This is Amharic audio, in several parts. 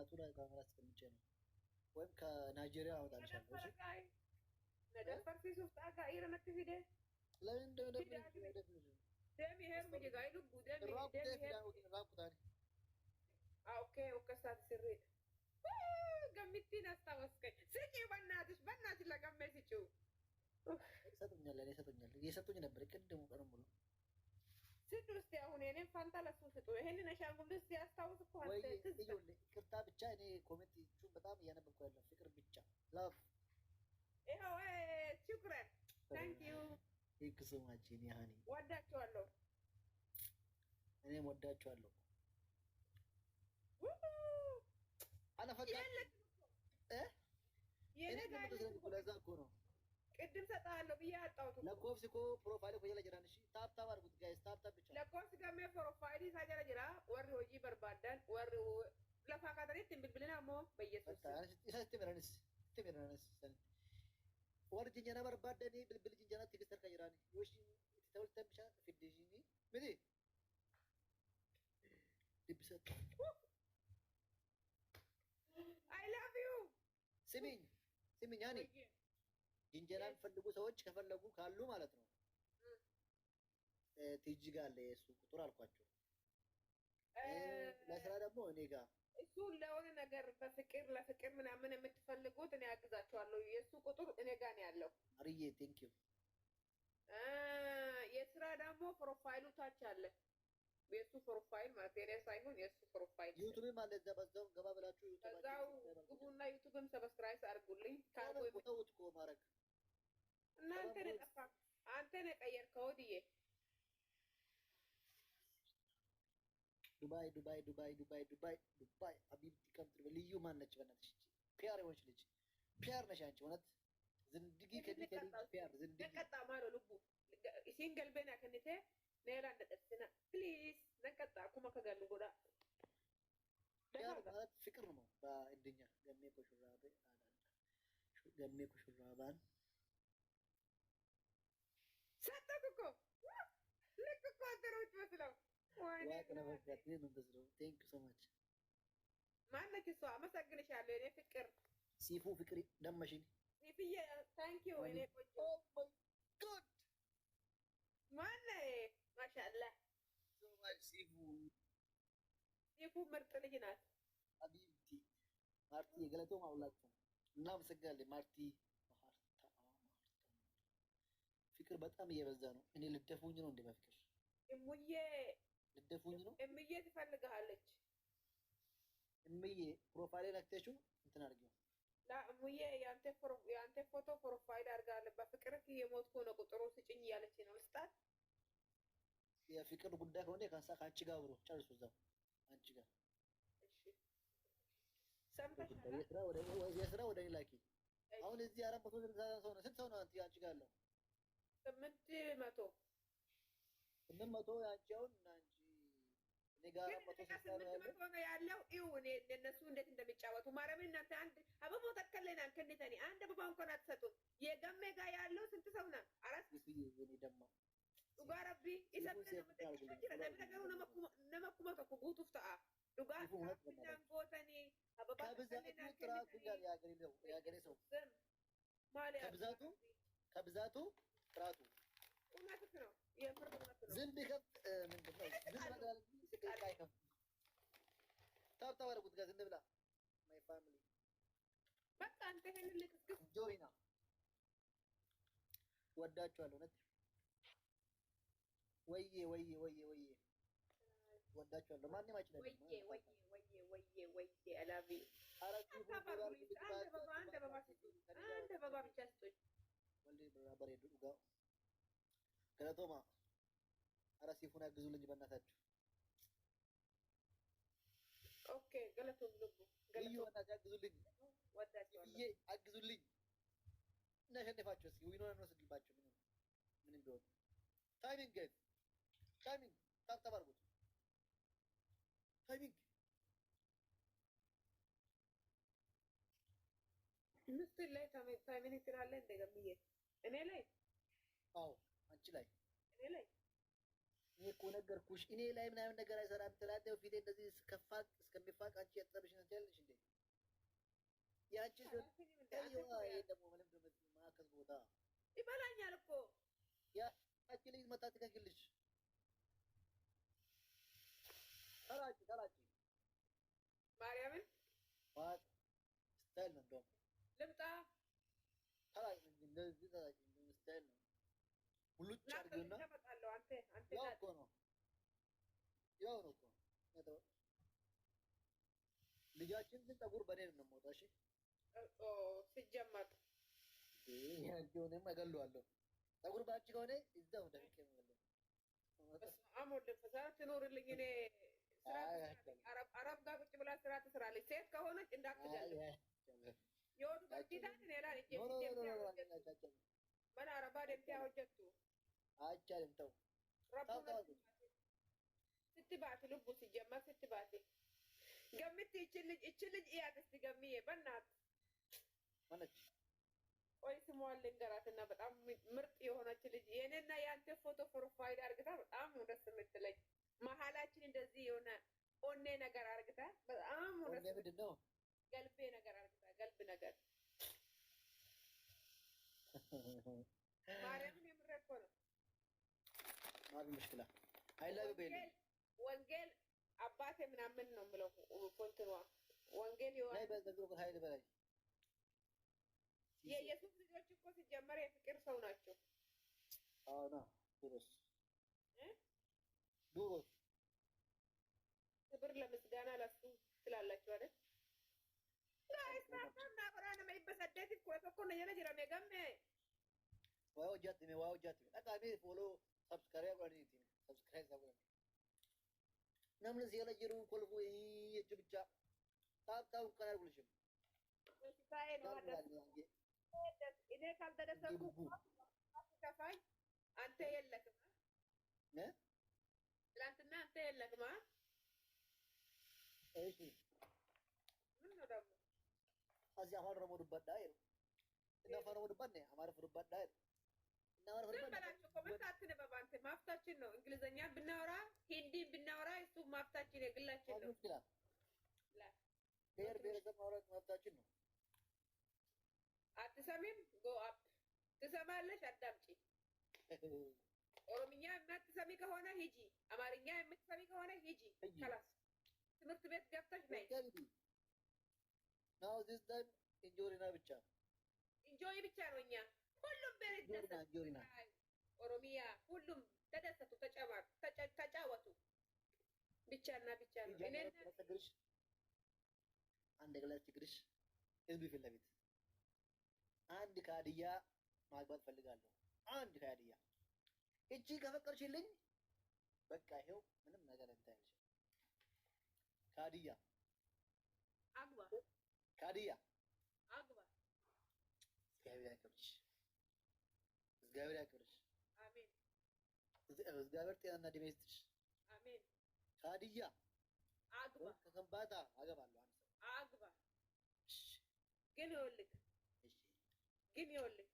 አናቱ ላይ ካሜራ አስቀምጬ ነው ወይም ከናይጄሪያ አወጣልሻለሁ። እሺ ነደፈር ፊሱፍ ጣጋ ኢረመት ፊደ ለምን እንደደብኝ ደም ይሄር ሙጂ ጋይሉ ደም ይሄር ራቁታኒ ኦኬ ወከሳት ስሪ ገምቲን አስታወስከኝ። ስጪ በእናትሽ ለገመሲችው ይሰጡኛል እየሰጡኝ ነበር ቅድም ቀን ሙሉ ስጡ። እስኪ አሁን የእኔን ፋንታ ለሱ ስጡ። ይሄንን አሻንጉሊት ሲያስታውስ እኮ አንተ ይቅርታ ብቻ እኔ ኮሜንቶቹን በጣም እያነበብኩ ያለው ፍቅር ብቻ ላቭ ይኸው ሹክራን ታንክ ዩ ቴንክ ሶ ማች እኔ ሃኒ ወዳችኋለሁ። እኔም ወዳችኋለሁ። አናፈቃ ለዛ እኮ ነው ቅድም ሰጣለሁ ብዬ አጣሁት። ለኮፍስ እኮ ፕሮፋይል እኮ ጀለጀራን እሺ ታፕታፕ አድርጉት ጋይስ ታፕታፕ ብቻ ለኮፍስ ገሜ ፕሮፋይል ሳጀራ ጅራ ወሪ ሆጂ በርባዳን ወሪ ለፋ ካተሪት ብልብልና ሞ በኢየሱስ ይሰስተምራንስ ወር ጅንጀና በርባዳኒ ብልብል ጅንጀና ትግስተር ከጅራኒ ወሽ ተወልተን ብቻ ፍዲጂኒ ምን ዲብሰት አይ ላቭ ዩ ስሚኝ ያኔ ጅንጀናን ፈልጉ ሰዎች ከፈለጉ ካሉ ማለት ነው። ቲጂ ጋር አለ የእሱ ቁጥር አልኳቸው። ለስራ ደግሞ እኔ ጋር እሱ ለሆነ ነገር በፍቅር ለፍቅር ምናምን የምትፈልጉት እኔ አግዛቸዋለሁ። የእሱ ቁጥር እኔ ጋር ነው ያለው። አርዬ ቴንክ ዩ። የስራ ደግሞ ፕሮፋይሉ ታች አለ። የእሱ ፕሮፋይል ማለት የኔ ሳይሆን የእሱ ፕሮፋይል ዩቱብም አለ። እዛ በዛው ገባ ብላችሁ እዛው ግቡና ዩቱብም ሰብስክራይብ አድርጉልኝ። ተውት እኮ ማድረግ እናንተ ነው ጠፋ። አንተ ነው ቀየርከው ወዲዬ ዱባይ አቢብቲ ከምትል ልዩ ማን ነች? በእናትሽ ፒያር የሆነች ልጅ ፒያር ነሽ አንቺ። እውነት ዝንድጊ ከዲ ፒያር ዝንድጊ ነቀጣ ማሮ ልቡ ሲንገል በና ከነተ ኔላ እንደጠስና ፕሊዝ ነቀጣ ኩማ ከጋሉ ጎዳ ፒያር ማለት ፍቅር ነው። በእንደኛ ገሜ ኩሹራባን ሰጠኩ እኮ ልክ እኮ አደረውት መስለው ቴንክ ሶ ማች ማነች እሷ? አመሰግንሻለሁ የኔ ፍቅር ሲፉ ፍቅሪ ደመሽኝ ሲፍዬ ታንክ ዩ እኔ ቆንጆ ጉድ ማነ ማሻአላ ሶ ማች ሲፉ ምርጥ ልጅ ናት። አቢብቲ ማርቲ የገለቶ ማውላችሁ እናመሰግናለን ማርቲ። ፍቅር በጣም እየበዛ ነው። እኔ ልደፉኝ ነው እንዴ? በፍቅር እሙዬ ልደፉኝ ነው። እምዬ ትፈልግሃለች። እምዬ ፕሮፋይል አክቴሽን እንትን አድርጊው። ላ እሙዬ ያንተ ፎቶ ፕሮፋይል አድርጋለች። በፍቅር የሞትኩ ነው ቁጥሩ ስጭኝ እያለች ነው። ልስጣት። የፍቅር ጉዳይ ከሆነ ከአንቺ ጋር ብሎ ጨርሱ። እዛው አንቺ ጋር እሺ። ሰምተሻል? የስራ ወደ እኔ ላኪ። አሁን እዚህ 460 ሰው ነው። ስንት ሰው ነው አንቺ ጋር ያለው? 800 ያንቺ አሁን አንቺ እኔ ጋር 800 ነው ያለው። ይው እኔ እነሱ እንዴት እንደሚጫወቱ ማረምን። እናንተ አንድ አበቦ ተከለና ከነተኒ አንድ አበባ እንኳን አትሰጡም። የገሜ ጋር ያለው ስንት ሰው ነው? አራት እኔ ደማ ዱጋ ረቢ ኢሰብነ ነገሩ ነመኩማ ተኩ ጉቱፍ ተአ ዱጋ ጎተኒ አበባ ከብዛቱ ጥራቱ ጋር ያገሬ ሰው ከብዛቱ ጥራቱ እውነት ነው። የፍርድ እውነት ነው። ዝም ቢከፍት ምንድን ነው? ታብታብ አድርጉት ጋር ዝም ብላ ማይ ፋሚሊ በቃ አንተ ይሄንን ልክስክስ ጆይና ወዳችኋለሁ። እውነት ወይዬ ወዳችኋለሁ። ማንም አይችልም። ወይዬ አላቢ አንድ አበባ ብቻ ስጡኝ። ወልዴ በራበሬ ዱጋ ገለቶማ ኧረ ሲፉን አግዙልኝ በእናታችሁ። ኦኬ ገለቶም ልቡ ልዩ በእናትህ አግዙልኝ፣ ይሄ አግዙልኝ። እናሸንፋቸው እስኪ ዊኖን እንወስድባቸው። ምንም ቢሆን ታይሚንግ ታብታብ አድርጉት። ታይሚንግ ምስል ላይ ታይሚንግ ትላለህ እንደ ገምዬ እኔ ላይ አዎ አንቺ ላይ እኔ ላይ እኔ እኮ ነገርኩሽ እኔ ላይ ምናምን ነገር አይሰራም ትላለህ። ፊቴ እንደዚህ እስከፋቅ እስከሚፋቅ አንቺ ያጠብሽ ነው ትያለሽ እንዴ? ያንቺ ይሄ ደግሞ ምንም ማከስ ቦታ ይበላኛል እኮ ያቺ ልጅ መጣ ትከክልሽ ተራጭ ማርያምን ዋት ስታይል ነው እንደውም ልምጣ ተራጭ እንደዚህ ተራጭ ስታይል ነው ሙሉጭ አድርገውና ተመጣጣለው አንተ ያው እኮ ነው እኮ ልጃችን ግን ፀጉር በኔ ነው የምወጣው። እሺ ሲጀመር ይሄን እገለዋለሁ። ፀጉር ባንቺ ከሆነ እዛው ደቂቄ ነው አሞድ ፈሳት ትኖርልኝ። እኔ አረብ ጋር ቁጭ ብላ ስራ ትስራለች። ሴት ከሆነች እንዳትገል የወዱ በፊታት እኔ ላይ መን አረባ ደምቲያ ሆጀቱ አይቻልም። ተው ስትባቲ ልቡ ሲጀመር ስትባቲ ገምት ይቺ ልጅ እያት እስቲ ገምዬ በእናት ማነች? ቆይ ስሟን ልንገራትና በጣም ምርጥ የሆነች ልጅ የኔና የአንተ ፎቶ ፕሮፋይል አርግታ በጣም ነው ደስ የምትለኝ። መሀላችን እንደዚህ የሆነ ኦኔ ነገር አርግታ በጣም ነው ደስ ምንድን ነው ገልቤ ነገር አርግታ ገልብ ነገር ማርያምን የምሬ እኮ ነው። ማቢ ሙሽኪላ አይላዩ በይል ወንጌል አባቴ ምናምን ነው የምለው ፎንትኗ ወንጌል ይሆን ላይ በዘግሩ ኃይል በላይ የኢየሱስ ልጆች እኮ ሲጀመር የፍቅር ሰው ናቸው። አዎ ነው ድሮስ ክብር ለምስጋና ለሱ ትላላችሁ አይደል? ጋይስታና ቆራነ ማይበሰደት እኮ እኮ ነው የነጀራ መገመ ዋው ጃት አቃቢ ፎሎ ሰብስክራይብ አድርጉ። ሰብስክራይብ አድርጉ። namni siya jiru kolfu jechu bicha taap kan argulishim sai no ada ine kal da sabu ka fai ante yellakma ne lantina ante yellakma eeshi min no dam asi amar ramu dubbat dair ina fara dubbat ne amar dubbat dair በላቸው ኮመንታችን በባንተ ማፍታችን ነው። እንግሊዘኛ ብናወራ ሂንዲ ብናወራ እሱ ማፍታችን የግላችን ነው። ብሔር ብሔረሰብ ማውራት ማፍታችን ነው። አትሰሚም? ጎ አፕ ትሰማለሽ? አዳምጪ። ኦሮምኛ የማትሰሚ ከሆነ ሂጂ፣ አማርኛ የምትሰሚ ከሆነ ሂጂ። خلاص ትምህርት ቤት ገብተሽ ነይ። ናው ዚስ ታይም ኢንጆይና ብቻ ብቻ ነው እኛ ሁሉም ጆሪና ኦሮሚያ ሁሉም ተደሰቱ፣ ተጫወቱ። ብቻና ብቻ ነው። እኔና ተግርሽ አንድ ግላስ ትግርሽ ህዝብ ፊት ለፊት አንድ ካድያ ማግባት ፈልጋለሁ። አንድ ካድያ እቺ ከፈቀርሽልኝ በቃ ይሄው ምንም ነገር እንታይልሽ። ካድያ አግባ እግዚአብሔር ያክብርሽ። አሜን። እግዚአብሔር ጤናና ዕድሜ ይስጥሽ። አሜን። ካድያ አግባ ከከምባታ አገባለሁ። አንተ አግባ ግን ይኸውልህ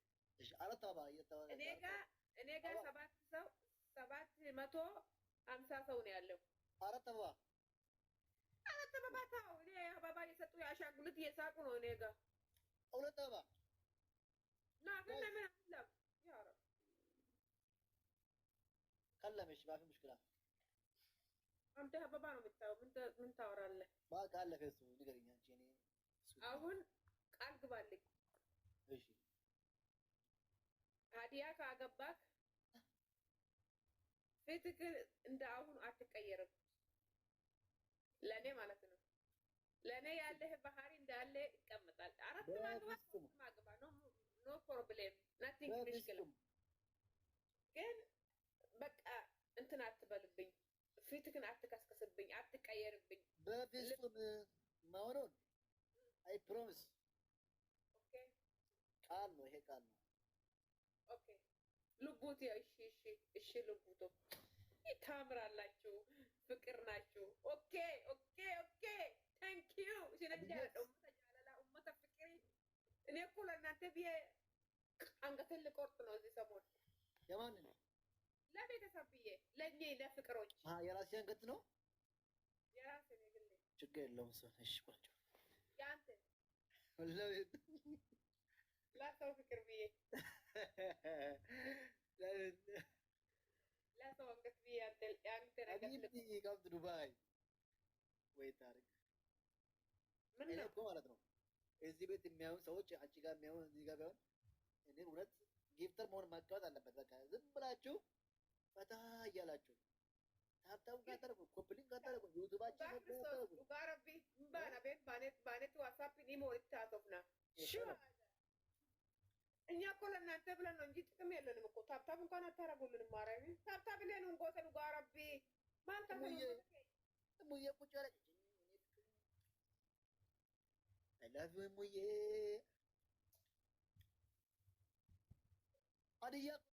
አራት አባ እየተባለ እኔ ጋር 750 ሰው ነው ያለው። አራት አባ ታው እኔ አባባ እየሰጡ ያሻጉልት እየሳቁ ነው እኔ ጋር ሁለት አባ ና ግን ምን አለም ያ ረብ ከለምሽ ባፊ ሙሽኪላ አንተ አባባ ነው የምታው ምን ታወራለህ? ባካ አለፈሱ ንገረኝ አንቺ እኔ አሁን ቃል ግባልኝ። እሺ ታዲያ ካገባክ ፊትክ እንደ አሁን አትቀየርም። ለኔ ማለት ነው። ለኔ ያለህ ባህሪ እንዳለ ይቀመጣል። አራት ማግባ ኖ ፕሮብሌም ናቲንግ ሚሽክል ግን በቃ እንትን አትበልብኝ። ፊትክን አትከስከስብኝ፣ አትቀየርብኝ። በፍጹም ማውሮን አይ ፕሮሚስ። ኦኬ ቃል ነው፣ ይሄ ቃል ነው። ኦኬ ልቡት እሺ ልቡቶ ታምራላችሁ፣ ፍቅር ናችሁ። ኦኬ ታንክ ዩ ሲነዳ ኡመተ ፍቅሪ እኔ እኮ ለእናንተ ብዬ አንገቴን ልቆርጥ ነው እዚህ ሰሞን። የማንን ለቤተሰብ ብዬ ለእኔ ለፍቅሮች የራሴ አንገት ነው የራሴ ነው ግሌ ችግር የለውም ሰው እሺ ቆንጆ ያንተ ለቤት ለሰው ፍቅር ብዬ ለሰው አንገት ብዬ ያንተ ነገር ሀቢብቲ come to Dubai ወይ ታሪክ ምን ነው ማለት ነው እዚህ ቤት የሚያዩን ሰዎች አንቺ ጋር የሚያዩን እዚህ ጋር ቢሆን እኔ እውነት ጊፍተር መሆን ማጫወት አለበት በቃ ዝም ብላችሁ ፈታ እያላችሁ ታብታብ ካታረጉ ኮፕሊንግ ካታረጉ ዩቲዩባችን ካታረጉ ጋራቢ ባና ቤት ባኔት ዋትስአፕ ኒሞ ልታጠፍና እኛ እኮ ለእናንተ ብለን ነው እንጂ ጥቅም የለንም እኮ ታብታብ እንኳን አታረጉልንም ማርያም ታብታብ ላይ ነው እንጎተሉ ጋራቢ ማንተ ነው ሙዬ ቁጭ ያለች I love you ሙዬ አዲያ